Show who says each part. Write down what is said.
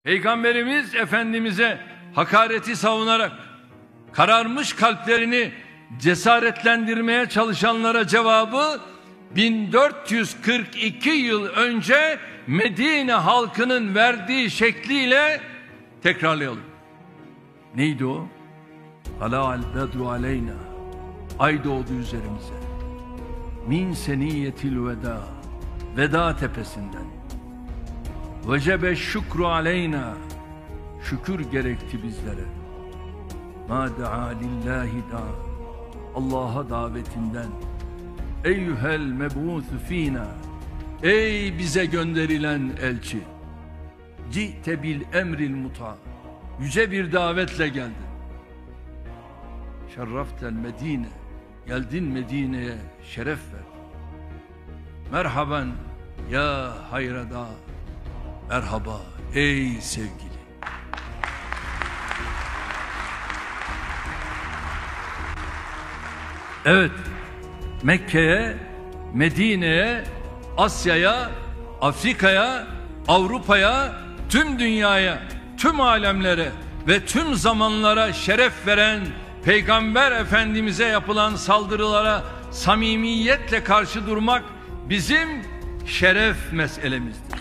Speaker 1: Peygamberimiz Efendimiz'e hakareti savunarak kararmış kalplerini cesaretlendirmeye çalışanlara cevabı 1442 yıl önce Medine halkının verdiği şekliyle tekrarlayalım. Neydi o? Ala'al bedru aleyna. Ay doğdu üzerimize. Min seniyyetil veda. Veda tepesinden. Vecebe şükru aleyna. Şükür gerekti bizlere. Ma da'a lillahi da. Allah'a davetinden. Eyyuhel mebûthü fînâ. Ey bize gönderilen elçi. Ci'te bil emril muta. Yüce bir davetle geldin. Şerraftel Medine. Geldin Medine'ye şeref ver. Merhaben ya hayrada. Merhaba ey sevgili. Evet, Mekke'ye, Medine'ye, Asya'ya, Afrika'ya, Avrupa'ya, tüm dünyaya, tüm alemlere ve tüm zamanlara şeref veren Peygamber Efendimiz'e yapılan saldırılara samimiyetle karşı durmak bizim şeref meselemizdir.